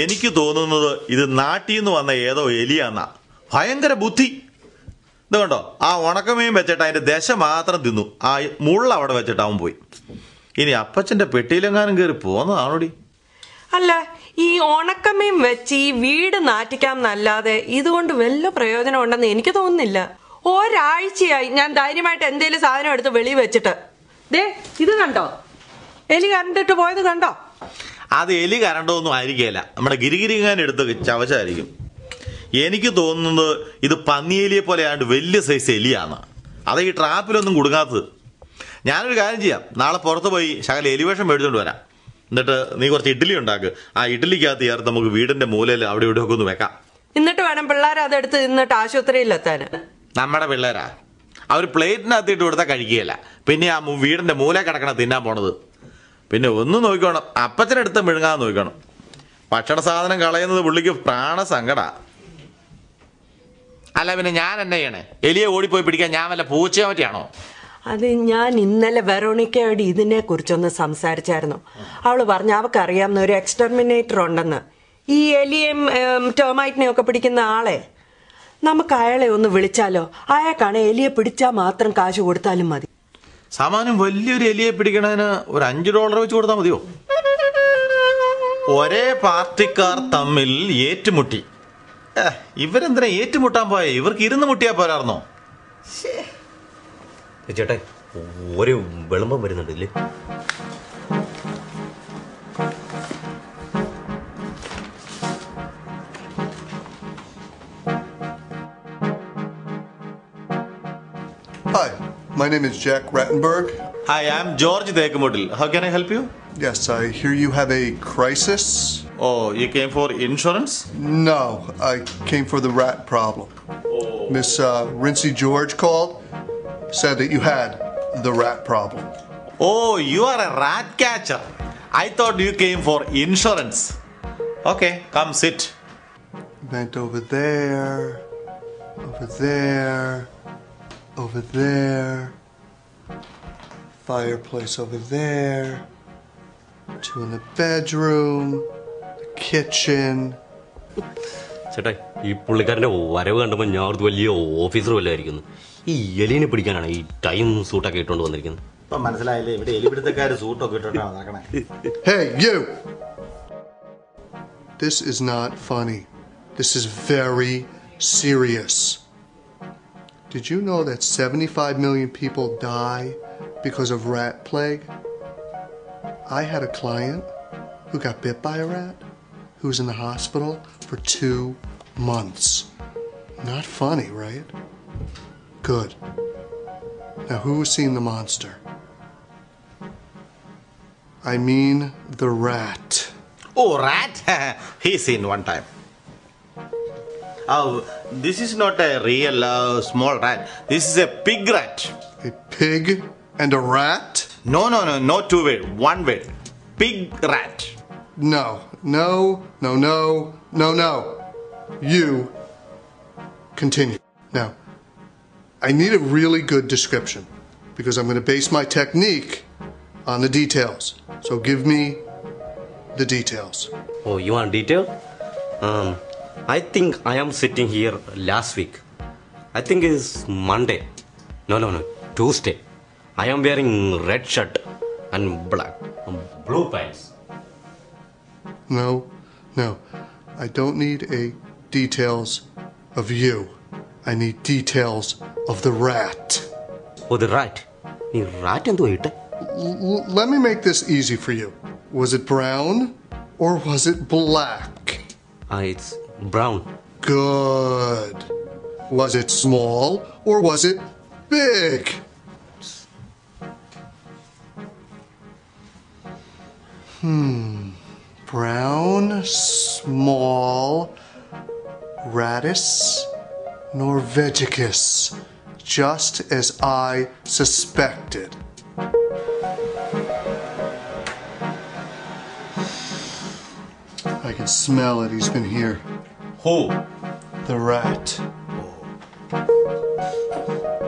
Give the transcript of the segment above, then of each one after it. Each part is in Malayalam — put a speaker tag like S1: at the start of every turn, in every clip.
S1: എനിക്ക് തോന്നുന്നത് ഇത് നാട്ടിൽ നിന്ന് വന്ന ഏതോ എലിയാന്നാ. ഭയങ്കര ബുദ്ധി. ഇത് കണ്ടോ, ആ ഉണക്കമീൻ വെച്ചിട്ട് അതിന്റെ ദശ മാത്രം തിന്നു. ആ മുള്ള അവിടെ വെച്ചിട്ട് അവൻ പോയി. ഇനി അപ്പച്ചന്റെ പെട്ടിയിലെങ്ങാനും കയറി പോന്നതാണോടി?
S2: അല്ല, ഈ ഉണക്കമീൻ വെച്ച് ഈ വീട് നാറ്റിക്കാം എന്നല്ലാതെ ഇതുകൊണ്ട് വല്ല പ്രയോജനം ഉണ്ടെന്ന് എനിക്ക് തോന്നുന്നില്ല. ഒരാഴ്ചയായി ഞാൻ ധൈര്യമായിട്ട് എന്തേലും സാധനം എടുത്ത് വെളിയിൽ വെച്ചിട്ട്. ദേ ഇത് കണ്ടോ, എലി കണ്ടിട്ട് പോയത് കണ്ടോ?
S1: അത് എലി കരണ്ടൊന്നും ആയിരിക്കുകയില്ല, നമ്മുടെ ഗിരിഗിരിങ്ങാൻ എടുത്ത് ചവച്ചായിരിക്കും. എനിക്ക് തോന്നുന്നത് ഇത് പന്നിയെലിയെ പോലെ ആണ്ട് വലിയ സൈസ് എലിയാണ്. അത് ഈ ട്രാപ്പിലൊന്നും കുടുങ്ങാത്തത്. ഞാനൊരു കാര്യം ചെയ്യാം, നാളെ പുറത്ത് പോയി ശകല എലിവേഷം മേടിച്ചോണ്ട് വരാം. എന്നിട്ട് നീ കുറച്ച് ഇഡ്ഡലി ഉണ്ടാക്ക്. ആ ഇഡ്ഡലിക്കകത്ത് ചേർത്ത് നമുക്ക് വീടിന്റെ മൂലയിൽ അവിടെ ഇവിടെ ഒക്കെ ഒന്ന് വെക്കാം.
S2: എന്നിട്ട് വേണം പിള്ളേർ അതെടുത്ത് നിന്നിട്ട് ആശുപത്രിയിൽ എത്താൻ.
S1: നമ്മുടെ പിള്ളേരാ, അവർ പ്ലേറ്റിനകത്ത് ഇട്ട് കൊടുത്താൽ കഴിക്കുകയില്ല. പിന്നെ ആ വീടിന്റെ മൂല കിടക്കണം തിന്നാൻ പോണത്. പിന്നെ ഒന്ന് നോക്കിക്കോണം, അപ്പച്ചനെടുത്ത് മിഴുങ്ങാതെ നോക്കണം. ഭക്ഷണ സാധനം കളയുന്നത് പുള്ളിക്ക് പ്രാണസങ്കട. അല്ല പിന്നെ ഞാൻ എന്നെ ചെയ്യണേ? എലിയെ ഓടിപ്പോയി പിടിക്കാൻ ഞാൻ വല്ല പൂച്ചയെ പറ്റിയാണോ?
S2: അത് ഞാൻ ഇന്നലെ വെറോണിക്കയോട് ഇതിനെ കുറിച്ചൊന്ന് സംസാരിച്ചായിരുന്നു. അവള് പറഞ്ഞു അവക്കറിയാവുന്ന ഒരു എക്സ്റ്റർമിനേറ്റർ ഉണ്ടെന്ന്, ഈ എലിയെയും ടെർമൈറ്റിനെയും ഒക്കെ പിടിക്കുന്ന ആളെ. നമുക്ക് അയാളെ ഒന്ന് വിളിച്ചാലോ? അയാൾക്കാണ് എലിയെ പിടിച്ചാൽ മാത്രം കാശ് കൊടുത്താലും മതി.
S1: സാമാന്യം വലിയൊരു എലിയെ പിടിക്കണതിന് ഒരു $5 വെച്ച് കൊടുത്താൽ മതിയോ? ഒരേ പാർട്ടിക്കാർ തമ്മിൽ ഏറ്റുമുട്ടി. ഇവരെന്തിനാ ഏറ്റുമുട്ടാൻ പോയെ? ഇവർക്ക് ഇരുന്ന് മുട്ടിയാ പോരാർന്നോ?
S3: ചേട്ടാ ഒരു വിളമ്പം വരുന്നുണ്ടല്ലേ?
S4: Hi, my name is Jack Rattenberg.
S1: Hi, I'm George Dekumudil. How can I help you?
S4: Yes, I hear you have a crisis.
S1: Oh, you came for insurance?
S4: No, I came for the rat problem. Miss Rincey George called, said that you had the rat problem.
S1: Oh, you are a rat catcher. I thought you came for insurance. Okay, come sit.
S4: Vent over there, over there, over there. Fireplace over there. 2 in the bedroom, the kitchen.
S3: ചേട്ടാ ഈ പുള്ളിക്കാരൻ്റെ വരവ് കണ്ടപ്പോൾ ഞാൻ ഓർത്ത് വലിയ ഓഫീസർ വല്ലതായിരിക്കുന്നു. ഈ എലിനെ പിടിക്കാനാണ് ഈ ടൈം സൂട്ടൊക്കെ ഇട്ടുകൊണ്ട് വന്നിരിക്കുന്നത്.
S1: ഇപ്പം മനസ്സിലായില്ലേ, ഇവിടെ എലിപിടുത്തക്കാർ സൂട്ടൊക്കെ ഇട്ടോണ്ടാണ് നടക്കണേ.
S4: Hey, you! This is not funny. This is very serious. Did you know that 75 million people die because of rat plague? I had a client who got bit by a rat who was in the hospital for 2 months. Not funny, right? Good. Now, who has seen the monster? I mean the rat.
S1: Oh, rat? He's seen one time. Oh, this is not a real small rat. This is a pig rat.
S4: A pig and a rat?
S1: No, not 2 word, 1 word. Pig rat.
S4: No, no, no, no, no, no. You continue. Now, I need a really good description because I'm going to base my technique on the details. So give me the details.
S3: Oh, you want detail? I think I am sitting here last week. I think it's Monday. No, Tuesday. I am wearing red shirt and blue pants.
S4: No, I don't need a details of you. I need details of the rat.
S3: Oh, the rat. ഈ rat എന്തോ ഇട്ടെ?
S4: Let me make this easy for you. Was it brown or was it black?
S3: It's brown.
S4: Good. Was it small or was it big? Brown, small, Rattus norvegicus, just as I suspected. I can smell it. He's been here.
S1: Who?
S4: The rat.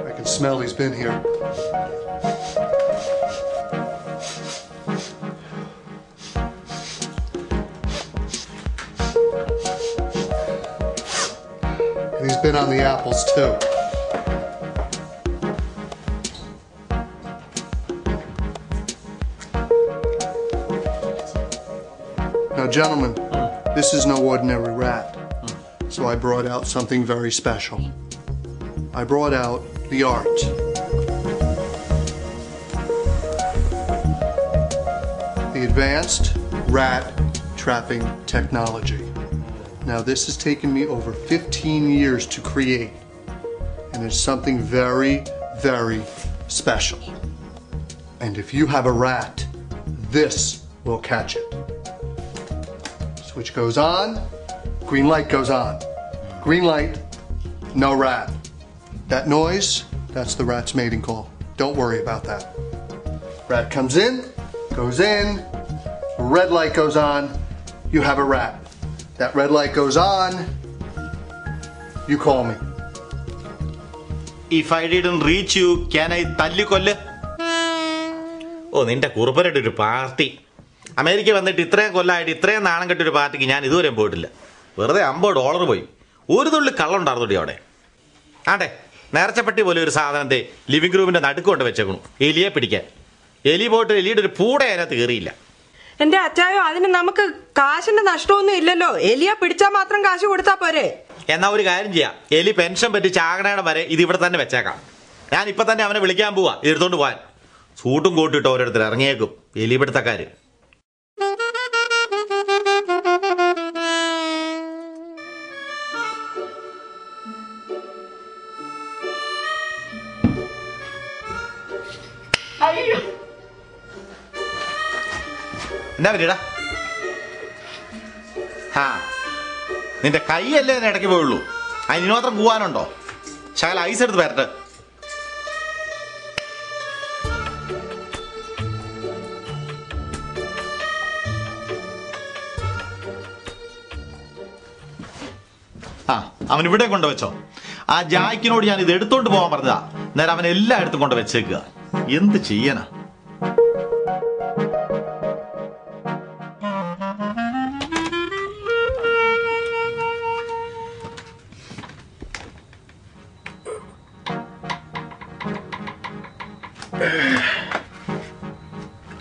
S4: I can smell he's been here. been on the apples too. Now, gentlemen, this is no ordinary rat. So I brought out something very special. I brought out the art. The advanced rat trapping technology. Now, this has taken me over 15 years to create, and it's something very, very special. And if you have a rat, this will catch it. Switch goes on, green light goes on. Green light, no rat. That noise, that's the rat's mating call. Don't worry about that. Rat comes in, goes in, red light goes on, you have a rat. That red light goes on, you call me.
S1: If I didn't reach you, can I തല്ലിക്കൊല്ല്? ഓ, നിന്റെ കുറുപ്പനായിട്ട് ഒരു പാർട്ടി. അമേരിക്ക വന്നിട്ട് ഇത്രയും കൊല്ലമായിട്ട് ഇത്രയും നാണം കെട്ടൊരു പാർട്ടിക്ക് ഞാൻ ഇതുവരെയും പോയിട്ടില്ല. വെറുതെ $50 പോയി. ഒരു തുള്ളി കള്ളുണ്ടായിരുന്നുടി അവിടെ. ആട്ടെ, നേർച്ചപ്പെട്ടി പോലെ ഒരു സാധനത്തെ ലിവിംഗ് റൂമിന്റെ നടുക്ക് കൊണ്ട് വെച്ചേക്കണു എലിയെ പിടിക്കാൻ. എലി പോയിട്ട് എലിയുടെ ഒരു പൂട അതിനകത്ത് കയറിയില്ല.
S2: എന്റെ അച്ചായോ, അതിന് നമുക്ക് കാശിന്റെ നഷ്ടമൊന്നും ഇല്ലല്ലോ. എലിയെ പിടിച്ചാൽ മാത്രം കാശ് കൊടുത്താ പോരെ?
S1: എന്നാ ഒരു കാര്യം ചെയ്യാം, എലി പെൻഷൻ പറ്റി ചാകണയുടെ വരെ ഇത് ഇവിടെ തന്നെ വെച്ചേക്കാം. ഞാൻ ഇപ്പൊ തന്നെ അവനെ വിളിക്കാൻ പോവാ എടുത്തോണ്ട് പോവാൻ. സൂട്ടും കോട്ടിട്ട് ഓരോരുത്തർ ഇറങ്ങിയേക്കും എലി പിടുത്തക്കാര്. എന്നാ പറ്റിയടാ? ആ, നിന്റെ കൈയല്ലേ ഇടയ്ക്ക് പോയുള്ളൂ. അതിന് മാത്രം പോവാനുണ്ടോ? ശകല ഐസ് എടുത്ത് വരട്ടെ. ആ, അവൻ ഇവിടെ കൊണ്ടുവച്ചോ. ആ ജായ്ക്കിനോട് ഞാൻ ഇത് എടുത്തോണ്ട് പോകാൻ പറഞ്ഞതാ. നേരം അവൻ എല്ലായിടത്തും കൊണ്ട് വെച്ചേക്കുക. എന്ത് ചെയ്യാനാ?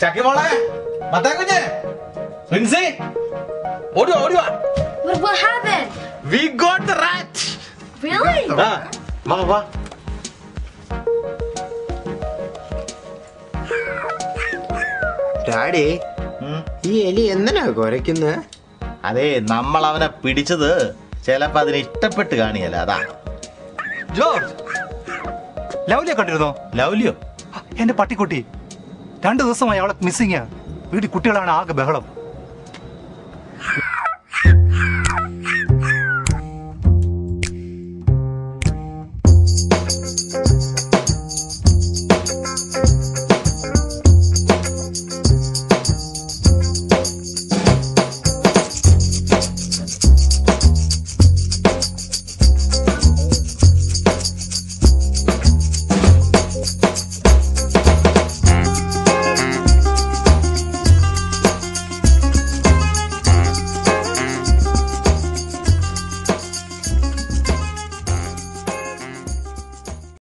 S1: ചക്കി മോളെ, മത്തായി കുഞ്ഞേ, Princy, ഓടുവാ ഓടുവാ.
S5: What happened?
S1: We got the rat.
S5: Really?
S1: വാ വാ.
S6: ഡാഡി, ഈ എലി എന്തിനാ കുരയ്ക്കുന്നത്?
S1: അതെ, നമ്മൾ അവനെ പിടിച്ചത് ചിലപ്പോ അതിന് ഇഷ്ടപ്പെട്ട് കാണിയല്ല, അതാ.
S7: ജോർജ്, ലൗലിയെ കണ്ടിരുന്നോ?
S1: ലൗലിയോ?
S7: എന്റെ പട്ടിക്കുട്ടി. 2 ദിവസമായി അവളെ മിസ്സിങ്. വീട്ടിൽ കുട്ടികളാണ് ആകെ ബഹളം.